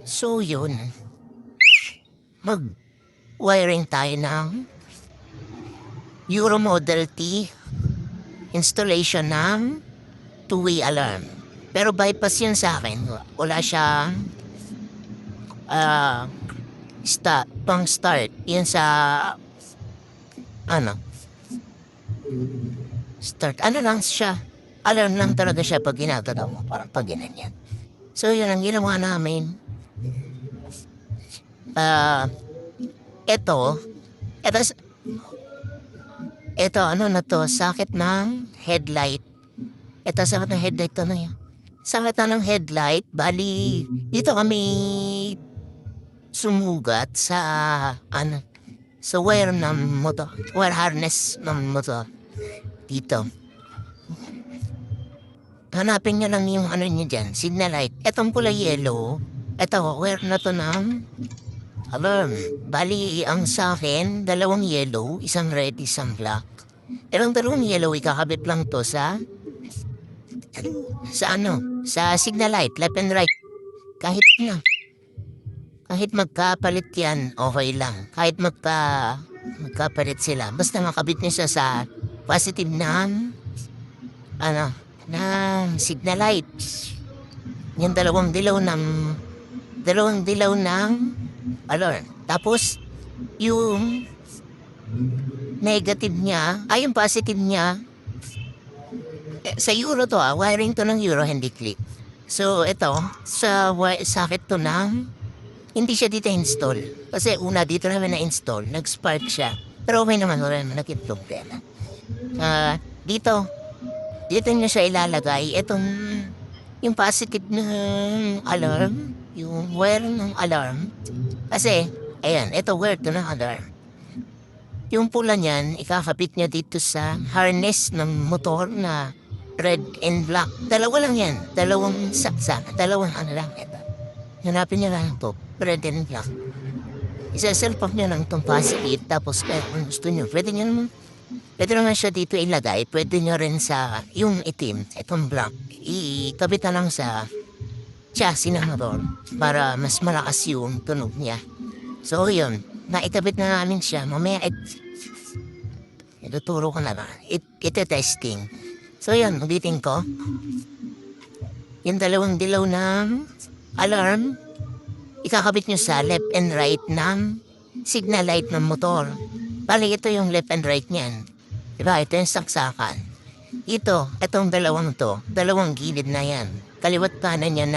So yun, mag-wiring tayo ng Euro Model T installation ng two-way alarm. Pero bypass yun sa akin. Wala siyang ah pang start. Yun sa ano, start. Ano lang siya. Alarm lang talaga siya pag ginagalaw mo. Parang pag ginanyan. So yun ang ginawa namin. Ah, eto, eto, eto ano na to, sakit ng headlight. Eto sakit ng headlight to na yan. Sakit na ng headlight, bali, dito kami sumugat sa, ano, sa wire ng motor, wire harness ng motor. Dito. Hanapin nyo lang yung ano nyo dyan, signal light. Etong pula yellow, eto, wire na to ng alarm. Bali, ang sa akin, dalawang yellow, isang red, isang black. Erong dalawang yellow, ikakabit lang to sa ano, sa signal light, left and right. Kahit na, kahit magkapalit yan, okay lang. Kahit magkapalit sila. Basta makabit niya siya sa positive ng, ano, ng signal light. Yung dalawang dilaw ng alarm. Tapos, yung negative niya, yung positive niya, sa Euro to wiring to ng Euro, hindi click. So, ito, sakit to ng, hindi siya dito install. Kasi una, dito namin na-install, nag-spark siya. Pero okay naman, wala naman naging problema. Dito niya siya ilalagay, itong, yung positive ng alarm, yung wire ng alarm. Kasi, ayan, ito wire to ng alarm. Yung pula niyan, ikakapit niya dito sa harness ng motor na red and black. Dalawa lang yan. Dalawang saksa. Dalawang ano lang. Ito. Hanapin niya lang ito. Red and black. Isa-self-up niya lang itong positive. Tapos kung gusto niyo, pwede naman siya dito ilagay. Pwede niyo rin sa yung itim, itong black. Ikabit na lang sa chassis ng motor para mas malakas yung tunog niya. So yun, naikabit na namin siya. Mamaya, ituturo ko na ba? Ito testing. So yan, ulitin ko. Yung dalawang dilaw ng alarm, ikakabit nyo sa left and right ng signal light ng motor. Bali, ito yung left and right niyan. Diba? Ito yung saksakan. Itong dalawang gilid na yan. Kaliwat kanan niya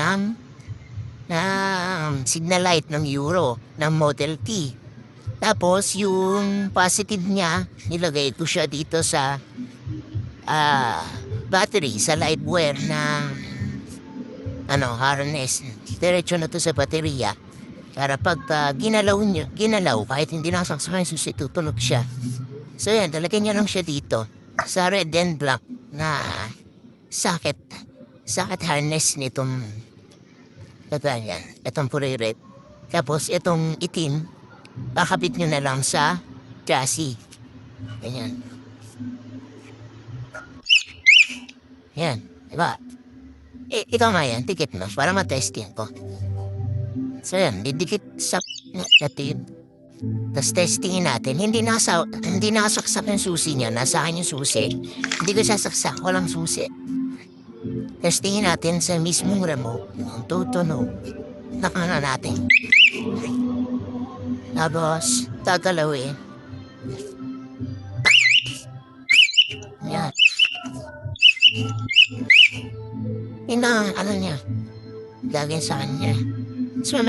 ng signal light ng Euro, ng Model T. Tapos, yung positive niya, nilagay ko siya dito sa battery, sa live wire ng harness. Diretso na to sa baterya. Para pag ginalaw, kahit hindi nasaksakan yung susi, tutunog siya. So yan, talagyan niya lang siya dito. Sa red and black na socket harness nitong yan. Itong puri red. Tapos itong itim, kakabit nyo na lang sa chassis. Ganyan. Yan, diba? Ikaw nga yan, tikit mo para matesting ko. So yan, didikit sa natin. Tapos testingin natin. Hindi nasaksak yung susi niya. Nasa akin yung susi. Hindi ko sasaksak, walang susi. Testingin natin sa mismong remote. Yung tutunog. Nakana natin. Tapos, tagalawin. Yan. Ano niya, gagawin sa kanya. So,